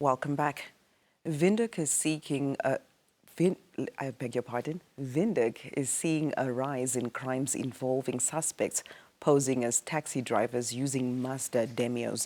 Welcome back. Windhoek is seeking a I beg your pardon. Windhoek is seeing a rise in crimes involving suspects posing as taxi drivers using Mazda Demios.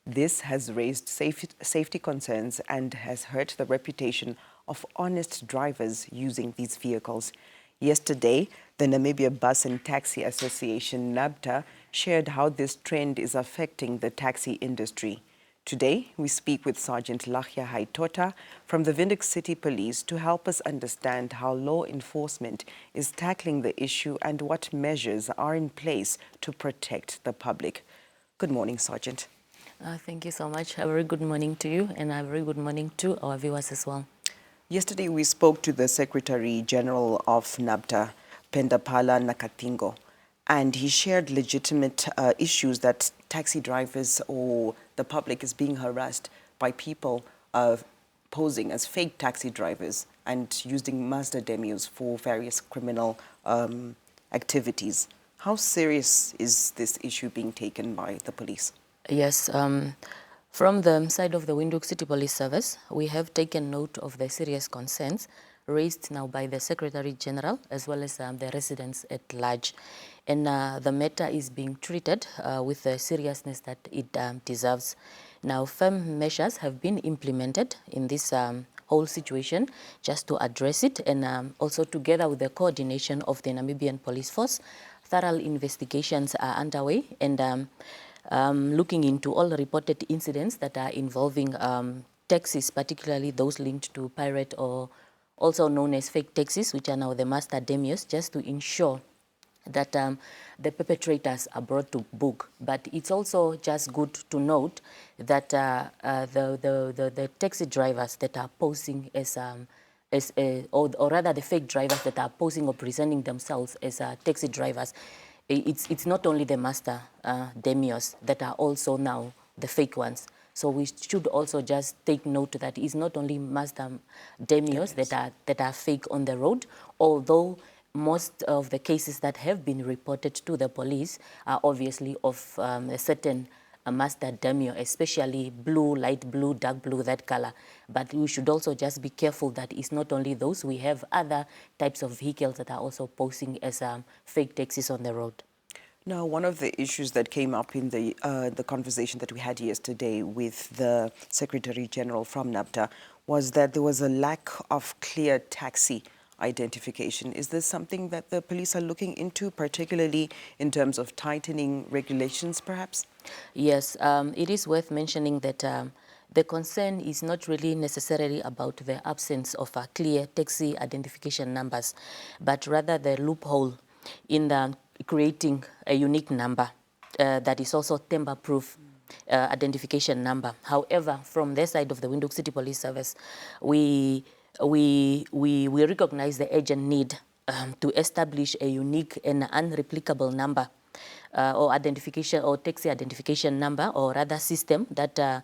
This has raised safety concerns and has hurt the reputation of honest drivers using these vehicles. Yesterday, the Namibia Bus and Taxi Association, NABTA, shared how this trend is affecting the taxi industry. Today, we speak with Sergeant Lahja Haitota from the Windhoek City Police to help us understand how law enforcement is tackling the issue and what measures are in place to protect the public. Good morning, Sergeant. Thank you so much. A very good morning to you and a very good morning to our viewers as well. Yesterday, we spoke to the Secretary General of NABTA, Pendaphala Nakatingo, and he shared legitimate issues that taxi drivers or the public is being harassed by people posing as fake taxi drivers and using Mazda Demios for various criminal activities. How serious is this issue being taken by the police? Yes, from the side of the Windhoek City Police Service, we have taken note of the serious concerns raised now by the Secretary General as well as the residents at large. And the matter is being treated with the seriousness that it deserves. Now, firm measures have been implemented in this whole situation just to address it, and also together with the coordination of the Namibian Police Force, thorough investigations are underway, and looking into all reported incidents that are involving taxis, particularly those linked to pirate or also known as fake taxis, which are now the Mazda Demios, just to ensure that the perpetrators are brought to book. But it's also just good to note that the taxi drivers that are posing as or rather the fake drivers that are posing or presenting themselves as taxi drivers, it's not only the Mazda Demios that are also now the fake ones. So we should also just take note that it's not only Mazda Demios that are fake on the road, although most of the cases that have been reported to the police are obviously of a certain Mazda Demio, especially blue, light blue, dark blue, that color. But we should also just be careful that it's not only those. We have other types of vehicles that are also posing as fake taxis on the road. Now, one of the issues that came up in the conversation that we had yesterday with the Secretary General from NABTA was that there was a lack of clear taxi identification. Is this something that the police are looking into, particularly in terms of tightening regulations, perhaps? Yes, it is worth mentioning that the concern is not really necessarily about the absence of clear taxi identification numbers, but rather the loophole in creating a unique number that is also tamper-proof identification number. However, from their side of the Windhoek City Police Service, we recognize the urgent need to establish a unique and unreplicable number or identification or taxi identification number, or rather system that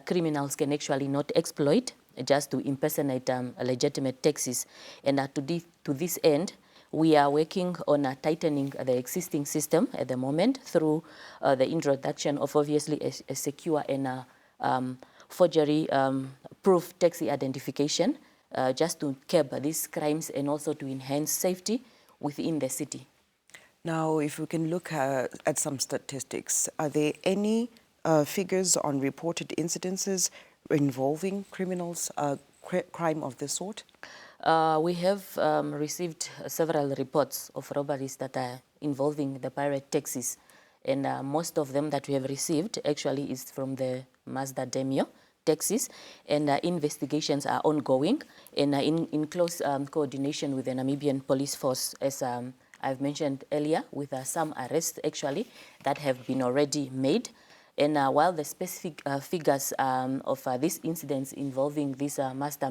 criminals can actually not exploit just to impersonate legitimate taxis. And to this end, we are working on tightening the existing system at the moment through the introduction of obviously a secure and forgery-proof taxi identification just to curb these crimes and also to enhance safety within the city. Now, if we can look at some statistics, are there any figures on reported incidences involving criminals, crime of this sort? We have received several reports of robberies that are involving the pirate taxis, and most of them that we have received actually is from the Mazda Demio taxis, and investigations are ongoing and in close coordination with the Namibian Police Force, as I've mentioned earlier, with some arrests actually that have been already made. And while the specific figures of these incidents involving these Mazda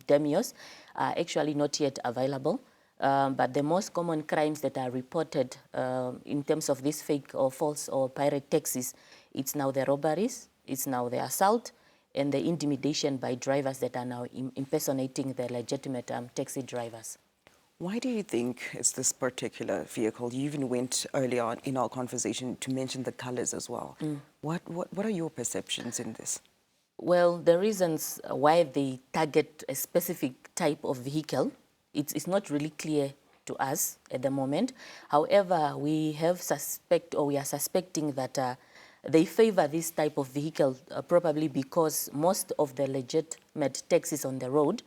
Demios are actually not yet available, but the most common crimes that are reported in terms of these fake or false or pirate taxis, it's now the robberies, it's now the assault, and the intimidation by drivers that are now impersonating the legitimate taxi drivers. Why do you think it's this particular vehicle? You even went earlier on in our conversation to mention the colors as well. What are your perceptions in this? Well, the reasons why they target a specific type of vehicle, it's not really clear to us at the moment. However, we are suspecting that they favor this type of vehicle probably because most of the legitimate taxis on the road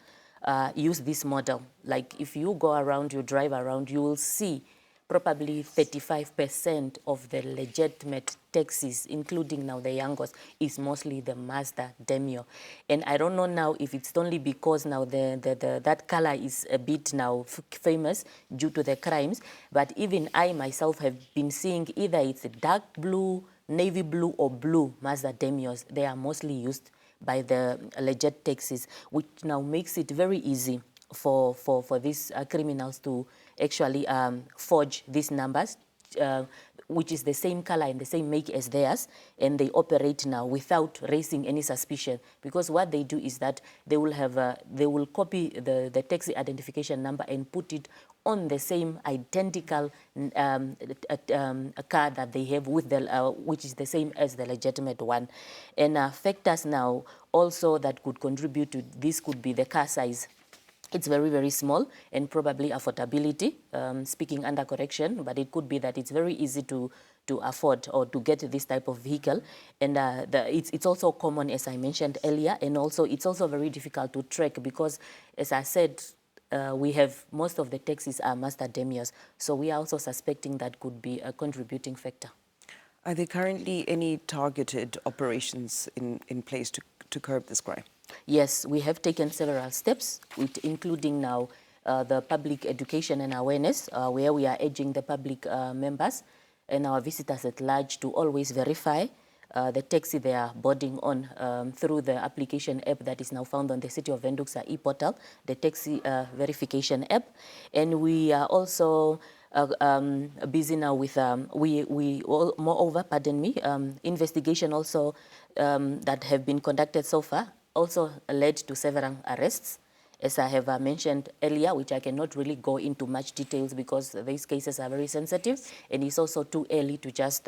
use this model. Like if you go around, you drive around, you will see probably 35% of the legitimate taxis, including now the youngest, is mostly the Mazda Demio. And I don't know now if it's only because now that color is a bit now famous due to the crimes, but even I myself have been seeing either it's a dark blue, navy blue or blue Mazda Demios. They are mostly used by the legit taxis, which now makes it very easy for these criminals to actually forge these numbers, which is the same color and the same make as theirs, and they operate now without raising any suspicion. Because what they do is that they will copy the taxi identification number and put it on the same identical car that they have with the which is the same as the legitimate one. And factors now also that could contribute to this could be the car size. It's very, very small, and probably affordability, speaking under correction, but it could be that it's very easy to afford or to get this type of vehicle. And it's also common, as I mentioned earlier, and also it's also very difficult to track because, as I said, we have most of the taxis are Mazda Demios, so we are also suspecting that could be a contributing factor. Are there currently any targeted operations in place to curb this crime? Yes, we have taken several steps, including now the public education and awareness, where we are urging the public members and our visitors at large to always verify the taxi they are boarding on through the application app that is now found on the City of Windhoek's e-portal, the taxi verification app. And we are also busy now with, moreover, pardon me, investigation also that have been conducted so far also led to several arrests, as I have mentioned earlier, which I cannot really go into much details because these cases are very sensitive, and it's also too early to just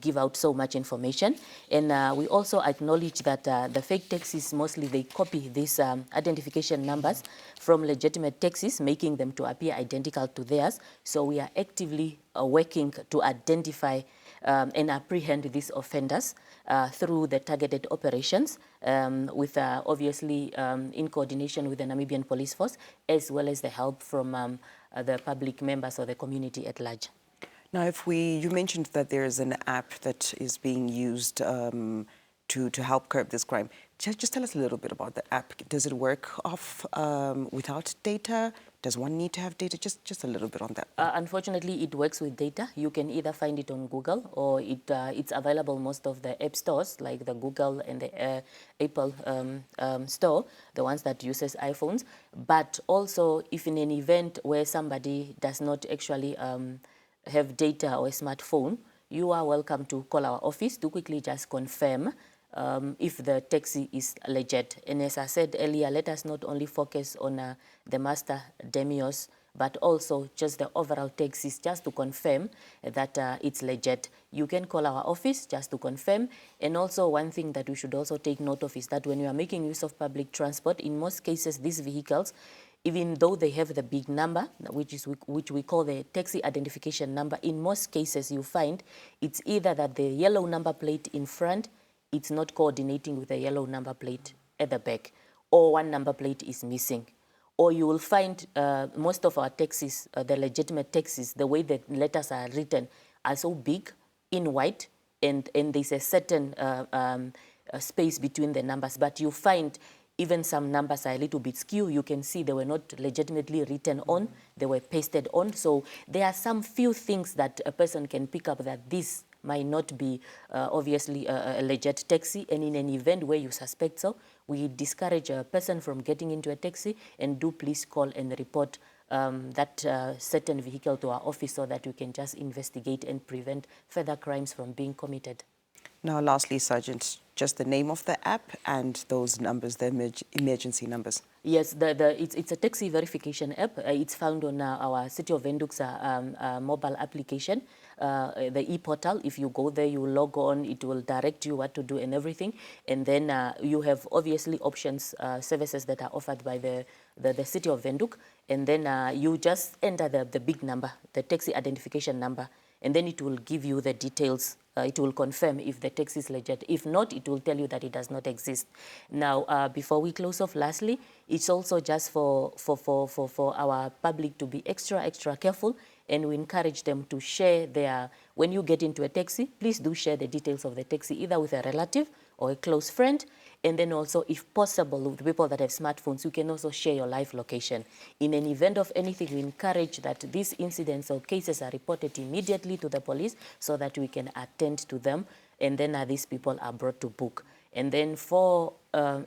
give out so much information. And we also acknowledge that the fake taxis, mostly they copy these identification numbers from legitimate taxis, making them to appear identical to theirs. So we are actively working to identify and apprehend these offenders through the targeted operations, with obviously in coordination with the Namibian Police Force, as well as the help from the public members or the community at large. Now, you mentioned that there is an app that is being used to help curb this crime. Just tell us a little bit about the app. Does it work off without data? Does one need to have data? Just a little bit on that. Unfortunately, it works with data. You can either find it on Google or it's available most of the app stores like the Google and the Apple store, the ones that uses iPhones. But also, if in an event where somebody does not actually have data or a smartphone, you are welcome to call our office to quickly just confirm if the taxi is legit. And as I said earlier, let us not only focus on the Mazda Demios, but also just the overall taxis, just to confirm that it's legit. You can call our office just to confirm. And also one thing that we should also take note of is that when you are making use of public transport, in most cases, these vehicles, even though they have the big number, which we call the taxi identification number, in most cases you find it's either that the yellow number plate in front, it's not coordinating with the yellow number plate at the back, or one number plate is missing. Or you will find most of our taxis, the legitimate taxis, the way the letters are written are so big in white, and there's a certain space between the numbers. But you find even some numbers are a little bit skew. You can see they were not legitimately written on, they were pasted on. So there are some few things that a person can pick up that this might not be obviously a legit taxi. And in an event where you suspect so, we discourage a person from getting into a taxi, and do please call and report that certain vehicle to our office so that we can just investigate and prevent further crimes from being committed. Now, lastly, Sergeant, just the name of the app and those numbers, the emergency numbers. Yes, it's a taxi verification app. It's found on our City of Windhoek's mobile application, the e-portal. If you go there, you log on, it will direct you what to do and everything. And then you have obviously options, services that are offered by the City of Windhoek. And then you just enter the big number, the taxi identification number, and then it will give you the details. It will confirm if the taxi is legit. If not, it will tell you that it does not exist. Now, before we close off, lastly, it's also just for our public to be extra careful, and we encourage them to share when you get into a taxi, please do share the details of the taxi, either with a relative or a close friend. And then also, if possible, with people that have smartphones, you can also share your live location. In an event of anything, we encourage that these incidents or cases are reported immediately to the police so that we can attend to them, and then these people are brought to book. And then for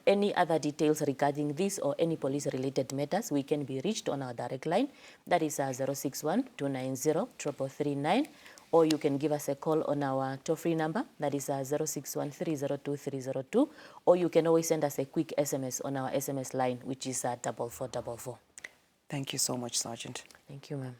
any other details regarding this or any police-related matters, we can be reached on our direct line. That is 061-290-3339. Or you can give us a call on our toll-free number, that is 061-302-302, or you can always send us a quick SMS on our SMS line, which is 4444. Thank you so much, Sergeant. Thank you, ma'am.